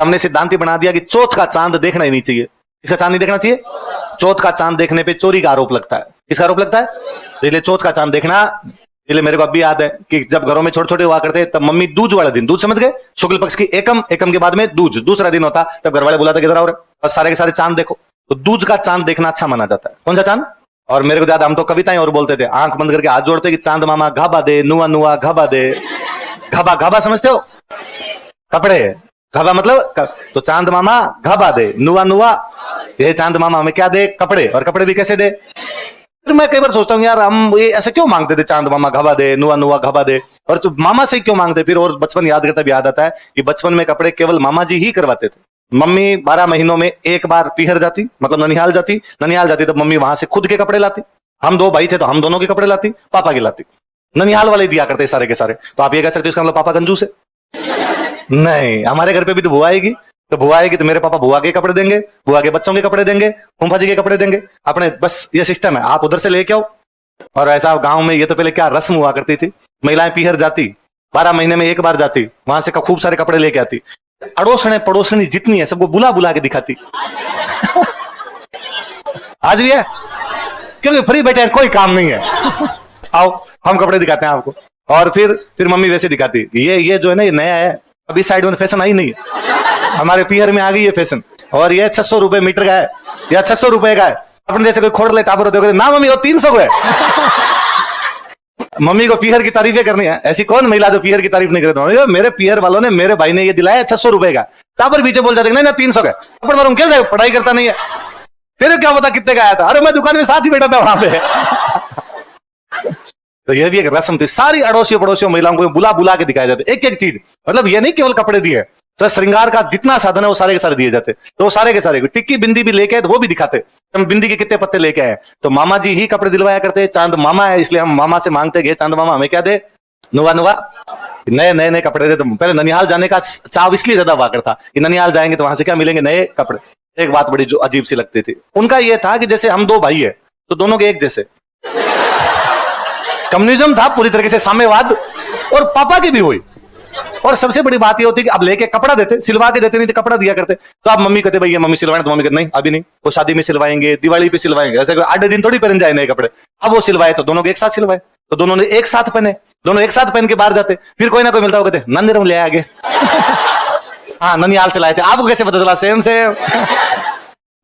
हमने सिद्धांत ही बना दिया कि चौथ का चांद देखना ही नहीं चाहिए। इसका चांद नहीं देखना चाहिए। चौथ का चांद देखने पे चोरी का आरोप लगता है। किसका आरोप लगता है? तो इसलिए चौथ का चांद देखना, इसलिए मेरे को अब भी याद है कि जब घरों में छोटे छोटे हुआ करते तब मम्मी दूज वाला दिन, दूज समझ गए, शुक्ल पक्ष की एकम, एकम के बाद में दूज, दूसरा दिन होता, तब घर वाले बुलाते किधर आओ रे, और सारे के सारे चांद देखो। तो दूज का चांद देखना अच्छा माना जाता है। कौन सा चांद? और मेरे को ज्यादा हम तो कविताएं और बोलते थे, आंख बंद करके हाथ जोड़ते कि चांद मामा घाबा दे, नुआ नुआ घाबा दे। घाबा, घाबा समझते हो? कपड़े, घाबा मतलब, तो चांद मामा घाबा दे, नुआ नुआ, ये चांद मामा हमें क्या दे? कपड़े। और कपड़े भी कैसे दे? फिर मैं कई बार सोचता हूँ यार हम ये ऐसे क्यों मांगते थे, चांद मामा घाबा दे, नुआ नुआ घाबा दे, और तो मामा से क्यों मांगते फिर? और बचपन याद करता भी याद आता है कि बचपन में कपड़े केवल मामा जी ही करवाते थे। मम्मी 12 महीनों में एक बार पीहर जाती, मतलब ननिहाल जाती, ननिहाल जाती तब मम्मी वहां से खुद के कपड़े लाती। हम 2 भाई थे तो हम दोनों के कपड़े लाती, पापा के लाती, ननिहाल वाले दिया करते सारे के सारे। तो आप ये कह सकते हो इसका मतलब पापा कंजूस है? नहीं, हमारे घर पे भी तो बुआ आएगी, तो बुआ आएगी तो मेरे पापा बुआ के कपड़े देंगे, बुआ के बच्चों के कपड़े देंगे, फूफा जी के कपड़े देंगे अपने, बस ये सिस्टम है, आप उधर से लेके आओ। और ऐसा गांव में ये तो पहले क्या रस्म हुआ करती थी, महिलाएं पीहर जाती, 12 महीने में एक बार जाती, वहां से खूब सारे कपड़े लेके आती, अड़ोसने पड़ोसनी जितनी है सबको बुला बुला के दिखाती। आज भी है, क्योंकि फ्री बैठे हैं, कोई काम नहीं है, आओ हम कपड़े दिखाते हैं आपको। और फिर मम्मी वैसे दिखाती, ये जो है ना ये नया है, अभी साइड में फैशन आई नहीं है, हमारे पीहर में आ गई ये फैशन, और ये 600 रुपए मीटर का है या 600 रुपए का है। अपने जैसे कोई खोड़ ले टापर होते ना मम्मी वो 300 को है। मम्मी को पीहर की तारीफें करनी है, ऐसी कौन महिला जो पीहर की तारीफ नहीं करती? मेरे पीहर वालों ने, मेरे भाई ने ये दिलाया 600 रुपए का, टापर पीछे बोल जाते नहीं ना 300 का। अपन मारूं क्या, पढ़ाई करता नहीं है, तेरे क्या पता कितने का आया था? अरे मैं दुकान में साथ ही बैठा था वहां पे। तो ये भी एक रस्म थी, सारी अड़ोसियों पड़ोसियों महिलाओं को बुला बुला के दिखाया जाता, एक एक चीज, मतलब ये नहीं केवल कपड़े दिए, तो श्रृंगार का जितना साधन है वो सारे के सारे दिए जाते। तो वो सारे के सारे टिक्की बिंदी भी लेके आए तो वो भी दिखाते, हम बिंदी के कितने पत्ते लेके आए। तो मामा जी ही कपड़े दिलवाया करते, चांद मामा है इसलिए हम मामा से मांगते गए, चांद मामा हमें क्या दे? नुआ नुआ, नए नए नए कपड़े दे। तो पहले ननिहाल जाने का चाव इसलिए ज्यादा हुआ करता कि ननिहाल जाएंगे तो वहां से क्या मिलेंगे? नए कपड़े। एक बात बड़ी जो अजीब सी लगती थी उनका ये था कि जैसे हम 2 भाई है तो दोनों के एक जैसे, कम्युनिज्म था पूरी तरीके से, साम्यवाद, और पापा की भी हुई। और सबसे बड़ी बात ये होती कि अब लेके कपड़ा देते, सिलवा के देते नहीं तो कपड़ा दिया करते। तो आप मम्मी कहते भैया मम्मी सिलवाए, तो मम्मी कहते नहीं अभी नहीं, वो शादी में सिलवाएंगे, दिवाली पे सिलवाएंगे, ऐसे 8 दिन थोड़ी पहन जाए नए कपड़े। अब वो सिलवाए तो दोनों के एक साथ सिलवाए, तो दोनों ने एक साथ पहने, दोनों एक साथ पहन के बाहर जाते। फिर कोई ना कोई मिलता, वो कहते नंदिरम ले आगे। हाँ ननिहाल से लाए थे, आपको कैसे पता चला? सेम से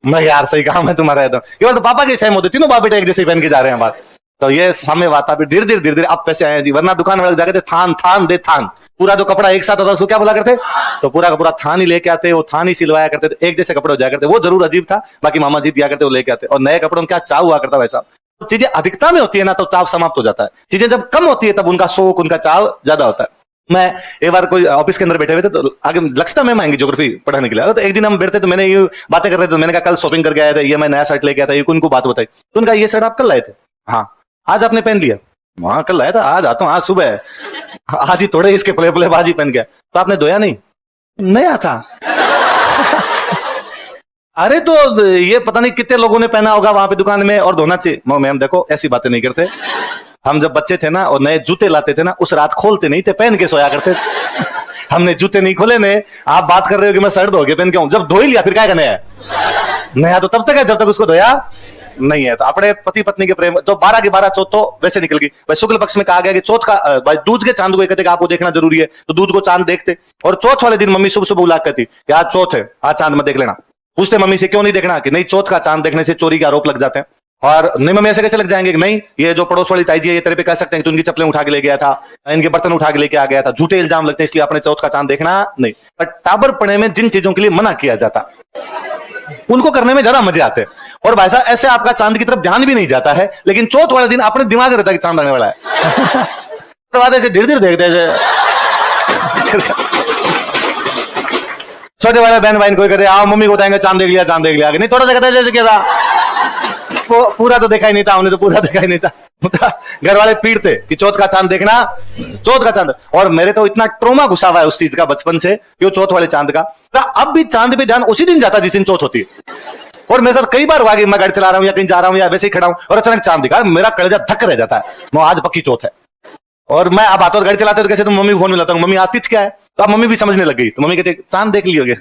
मैं यार सही काम है तुम्हारा, ये तो पापा के सेम होते, तीनों बाप बेटा एक जैसे पहन के जा रहे हैं बाहर। तो ये सामने बात है, धीरे धीरे अब पैसे आए जी, वरना दुकान वाले जाके थान थान दे थान, पूरा जो कपड़ा एक साथ आता उसको क्या बोला करते? तो पूरा का पूरा थान ही लेके आते, वो थान ही सिलवाया करते थे, एक जैसे कपड़े हो जाया करते। वो जरूर अजीब था, बाकी मामा जी दिया करते वो लेके आते। और नए कपड़ों में क्या चाव हुआ करता वैसा, चीजें अधिकता में होती है ना तो चाव समाप्त हो जाता है, चीजें जब कम होती है तब उनका शौक, उनका चाव ज्यादा होता है। मैं एक बार कोई ऑफिस के अंदर बैठे हुए थे, तो आगे लक्षता मैम आएंगी ज्योग्राफी पढ़ाने के लिए, तो एक दिन हम बैठते तो मैंने ये बातें कर रहे थे, मैंने कहा कल शॉपिंग करके आया था, ये मैं नया शर्ट लेके आया था, ये उनको बात बताई। तो उनका ये शर्ट आप कल लाए थे? हाँ। आज आपने पहन लिया? वहां कल लाया था, आज आता हूँ, आज सुबह है, आज ही थोड़े इसके प्ले प्ले बाजी पहन गया। तो आपने धोया नहीं? नया था। अरे तो ये पता नहीं कितने लोगों ने पहना होगा वहां पे दुकान में, और धोना चाहिए। मैम देखो ऐसी बातें नहीं करते, हम जब बच्चे थे ना और नए जूते लाते थे ना, उस रात खोलते नहीं थे, पहन के सोया करते। हमने जूते नहीं खोले ने, आप बात कर रहे हो कि मैं शर्ट धो के पहन के आऊं, जब धो ही लिया फिर क्या करना है? नया तो तब तक है जब तक उसको धोया नहीं है। तो अपने पति पत्नी के प्रेम तो 12 की 12 चौथ तो वैसे निकल गई भाई। शुक्ल पक्ष में कहा गया कि चौथ का भाई दूज के चांद को कहते आपको देखना जरूरी है, तो दूज को चांद देखते। और चौथ वाले दिन मम्मी सुबह सुबह बुला कहती कि आज चौथ है, आज चांद मत देख लेना। पूछते मम्मी से क्यों नहीं देखना? कि नहीं चौथ का चांद देखने से चोरी के आरोप लग जाते हैं। और नहीं मम्मी ऐसे कैसे लग जाएंगे? कि नहीं ये जो पड़ोस वाली ताई जी है ये तेरे पे कह सकते हैं कि तू इनकी चप्पलें उठा के ले गया था, इनके बर्तन उठा के लेके आ गया था, झूठे इल्जाम लगते हैं, इसलिए अपने चौथ का चांद देखना नहीं। पर टाबर पड़े में जिन चीजों के लिए मना किया जाता उनको करने में ज्यादा मजे आते हैं। और भाई साहब ऐसे आपका चांद की तरफ ध्यान भी नहीं जाता है, लेकिन चौथ वाले दिन अपने दिमाग रहता है कि चांद आने वाला है। तो बाद ऐसे धीरे धीरे देखते छोटे वाले बहन भाई कोई कहते आओ मम्मी को बताएंगे चांद देख लिया, चांद देख लिया। नहीं थोड़ा सा कहता है जैसे क्या था, पूरा तो देखा ही नहीं था हमने, तो पूरा देखा ही नहीं था। घर वाले पीड़ते कि चौथ का चांद देखना, चौथ का चांद। और मेरे तो इतना ट्रोमा घुसा हुआ है उस चीज का बचपन से, कि वो चौथ वाले चांद का। अब भी चांद पे ध्यान उसी दिन जाता जिस दिन चौथ होती है। और मेरे साथ कई बार हुआ कि मैं गाड़ी चला रहा हूं या कहीं जा रहा हूं या वैसे ही खड़ा हूं और अचानक चांद दिखा, मेरा कलेजा धक रह जाता है, आज पक्की चौथ है। और मैं अब आता हूँ गाड़ी चलाते हो तो कैसे तुम मम्मी को फोन मिलाता हूँ, मम्मी आतिथ्य क्या है, तो अब मम्मी भी समझने लग गई। तो मम्मी कहते चांद देख लियोगे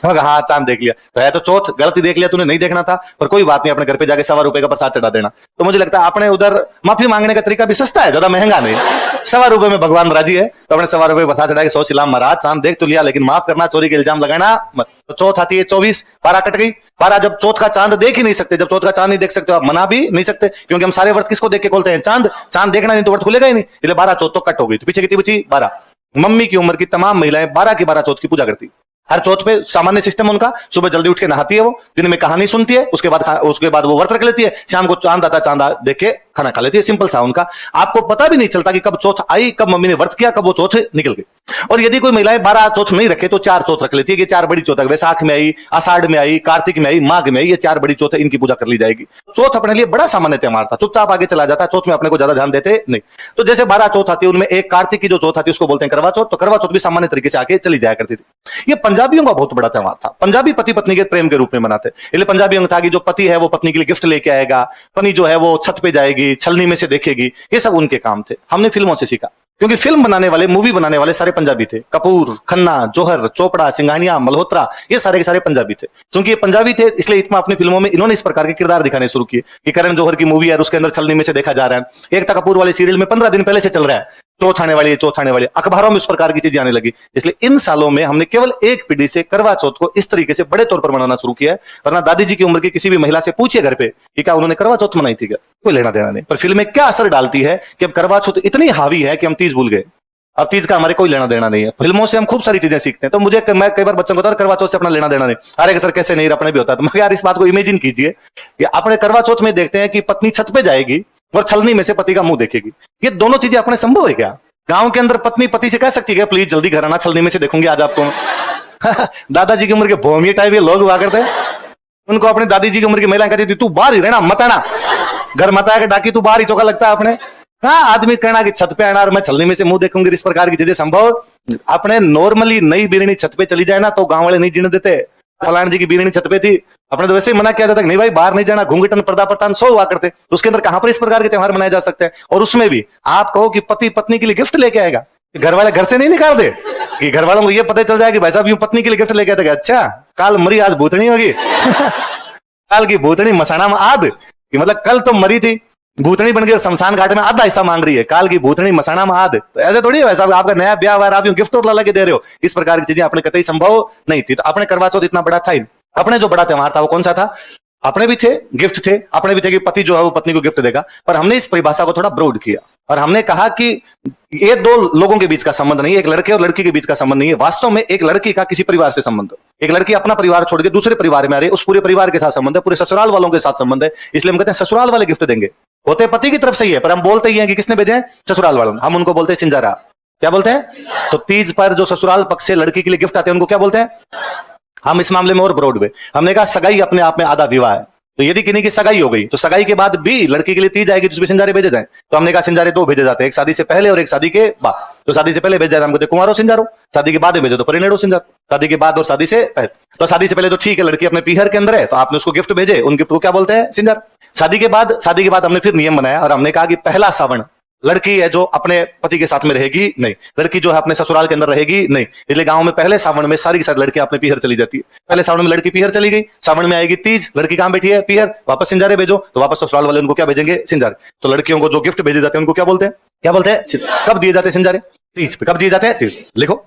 हाँ चांद देख लिया, तो है तो चौथ गलती देख लिया, तूने नहीं देखना था, पर कोई बात नहीं, अपने घर पे जाके ₹1.25 का प्रसाद चढ़ा देना। तो मुझे लगता है अपने उधर माफी मांगने का तरीका भी सस्ता है, ज्यादा महंगा नहीं, ₹1.25 में भगवान राजी है, तो अपने ₹1.25 प्रसाद चढ़ा के सोच इलाम महाराज चांद देख तो लिया, लेकिन माफ करना चोरी के इल्जाम लगाना मत। तो चौथ आती है 24, 12 कट गई, 12 जब चौथ का चांद देख ही नहीं सकते, जब चौथ का चांद नहीं देख सकते आप मना भी नहीं सकते, क्योंकि हम सारे व्रत किसको देख के खोलते हैं, चांद, चांद देखना नहीं तो व्रत खुलेगा ही नहीं, इसलिए 12 चौथ तो कट हो गई। तो पीछे कितनी बची, 12। मम्मी की उम्र की तमाम महिलाएं 12 की 12 चौथ की पूजा करती, हर चौथ पे सामान्य सिस्टम उनका, सुबह जल्दी उठ के नहाती है, वो दिन में कहानी सुनती है, उसके बाद वो व्रत रख लेती है, शाम को चांद आता चांद देख के खाना खा लेती है, सिंपल सा उनका। आपको पता भी नहीं चलता कि कब चौथ आई, कब मम्मी ने व्रत किया, कब वो चौथ निकल गई। और यदि कोई महिलाएं 12 चौथ नहीं रखे तो 4 चौथ रख लेती है कि 4 बड़ी चौथ है, वैसाख में आई, आषाढ़ में आई, कार्तिक में आई, माघ में आई, ये 4 बड़ी चौथ है, इनकी पूजा कर ली जाएगी। चौथ अपने लिए बड़ा सामान्य त्यौहार था, चुपचाप आगे चला जाता, चौथ में अपने को ज्यादा ध्यान देते नहीं। तो जैसे 12 चौथ आती है, उनमें एक कार्तिक की जो चौथ आती है उसको बोलते हैं करवा चौथ, तो करवा चौथ भी सामान्य तरीके से आगे चली जाया करती थी। ये पंजाबियों का बहुत बड़ा त्यौहार था, पंजाबी पति पत्नी के प्रेम के रूप में मनाते, इसलिए पंजाबियों में था कि जो पति है वो पत्नी के लिए गिफ्ट लेके आएगा, पत्नी जो है वो छत पे जाएगी, छलनी में से देखेगी, ये सब उनके काम थे। हमने फिल्मों से सीखा, क्योंकि फिल्म बनाने वाले, मूवी बनाने वाले सारे पंजाबी थे, कपूर, खन्ना, जौहर, चोपड़ा, सिंघानिया, मल्होत्रा, ये सारे के सारे पंजाबी थे। क्योंकि ये पंजाबी थे इसलिए इतना अपनी फिल्मों में इन्होंने इस प्रकार के किरदार दिखाने शुरू किए कि करण जौहर की मूवी है, उसके अंदर छलनी में से देखा जा रहा है, एकता कपूर वाले सीरियल में 15 दिन पहले से चल रहा है, चौथ आने वाली है, चौथ आने वाली है, अखबारों में उस प्रकार की चीजें आने लगी। इसलिए इन सालों में हमने केवल एक पीढ़ी से करवा चौथ को इस तरीके से बड़े तौर पर मनाना शुरू किया है, वरना दादी जी की उम्र की किसी भी महिला से पूछिए घर पे कि क्या उन्होंने करवा चौथ मनाई थी, क्या कोई लेना देना नहीं। पर फिल्में क्या असर डालती है कि अब करवा चौथ इतनी हावी है कि हम तीज भूल गए, अब तीज का हमारे कोई लेना देना नहीं है। फिल्मों से हम खूब सारी चीजें सीखते हैं, तो मैं कई बार बच्चों को करवा चौथ से अपना लेना देना नहीं, अरे सर कैसे नहीं, अपने भी होता है। तो मगर यार इस बात को इमेजिन कीजिए कि अपने करवा चौथ में देखते हैं कि पत्नी छत पे जाएगी और छलनी में से पति का मुंह देखेगी, ये दोनों चीजें अपने संभव है क्या? गांव के अंदर पत्नी पति से कह सकती है प्लीज जल्दी घर आना, छलनी में से देखूंगी आज आपको दादाजी की उम्र के भोमिये टाइप ये लोग हुआ करते, उनको अपने दादी जी की उम्र की महिला कहती थी तू बाहर ही रहना, मत आना घर, मत आया डाकी तू बाहर ही, चौका लगता है अपने। हाँ आदमी कहना कि छत पे आना और मैं छलनी में से मुंह देखूंगी, इस प्रकार की चीजें संभव अपने नॉर्मली नई बीरणी छत पे चली जाए ना तो गांव वाले नहीं जीने देते। फलान जी की बीरणी छत पे थी, अपने तो वैसे ही मना किया जाता कि नहीं भाई बाहर नहीं जाना, घूंघटन पर्दा प्रतान सो हुआ करते, तो उसके अंदर कहां पर इस प्रकार के त्यौहार मनाए जा सकते हैं। और उसमें भी आप कहो कि पति पत्नी के लिए गिफ्ट लेके आएगा, घर वाले घर से नहीं निकाल दे कि घर वालों को ये पता चल जाए कि भाई साहब यूं पत्नी के लिए गिफ्ट लेके आते, अच्छा काल मरी आज भूतनी होगी काल की भूतनी मसाना में आद, कि मतलब कल तो मरी थी, भूतनी बन गई शमशान घाट में आधा हिस्सा मांग रही है, काल की भूतनी मसाना में आद। तो ऐसे थोड़ी है भाई साहब आपका नया ब्याह हुआ, आप यूं गिफ्ट और लगा के दे रहे हो, इस प्रकार की चीजें अपने कतई संभव नहीं थी। तो अपने करवा चौथ इतना बड़ा था ही, अपने जो बड़ा त्यौहार था वो कौन सा था, अपने भी थे गिफ्ट थे, अपने भी थे कि पति जो है वो पत्नी को गिफ्ट देगा, पर हमने इस परिभाषा को थोड़ा ब्रॉड किया और हमने कहा कि ये दो लोगों के बीच का संबंध नहीं है, एक लड़के और लड़की के बीच का संबंध नहीं है, वास्तव में एक लड़की का किसी परिवार से संबंध, एक लड़की अपना परिवार छोड़ के दूसरे परिवार में आ रही है, उस पूरे परिवार के साथ संबंध है, पूरे ससुराल वालों के साथ संबंध है, इसलिए हम कहते हैं ससुराल वाले गिफ्ट देंगे। होते पति की तरफ से ही है, पर हम बोलते ही हैं कि किसने भेजे हैं, ससुराल वालों, हम उनको बोलते हैं सिंजारा। क्या बोलते हैं? तो तीज पर जो ससुराल पक्ष से लड़की के लिए गिफ्ट आते हैं उनको क्या बोलते हैं? हम इस मामले में और ब्रॉड में हमने कहा सगाई अपने आप में आधा विवाह है, तो यदि किन्हीं की सगाई हो गई तो सगाई के बाद भी लड़की के लिए तीज आएगी जिसमें सिंजारे भेजे जाए, तो हमने कहा सिंजारे 2 भेजे जाते हैं, एक शादी से पहले और एक शादी के बाद। तो शादी से पहले भेजे जाते हमको कुंवारो सिंजारो, शादी के बाद भेजे तो परिणेड़ो सिंजारो, शादी के बाद और शादी से पहले। तो शादी से पहले तो ठीक है लड़की अपने पीहर के अंदर है तो आपने उसको गिफ्ट भेजे, उन गिफ्ट को क्या बोलते हैं? सिंजार। शादी के बाद हमने फिर नियम बनाया और हमने कहा कि पहला सावन लड़की है जो अपने पति के साथ में रहेगी नहीं, लड़की जो है अपने ससुराल के अंदर रहेगी नहीं, इसलिए गांव में पहले सावन में सारी की सारी लड़कियां अपने पीहर चली जाती है। पहले सावन में लड़की पीहर चली गई, सावन में आएगी तीज, लड़की कहां बैठी है? पीहर, वापस सिंजारे भेजो, तो वापस ससुराल वाले उनको क्या भेजेंगे? सिंजारे। तो लड़कियों को जो गिफ्ट भेजे जाते हैं उनको क्या बोलते हैं? क्या बोलते हैं? कब दिए जाते हैं सिंजारे? तीज पे। कब दिए जाते हैं? तीज। लिखो।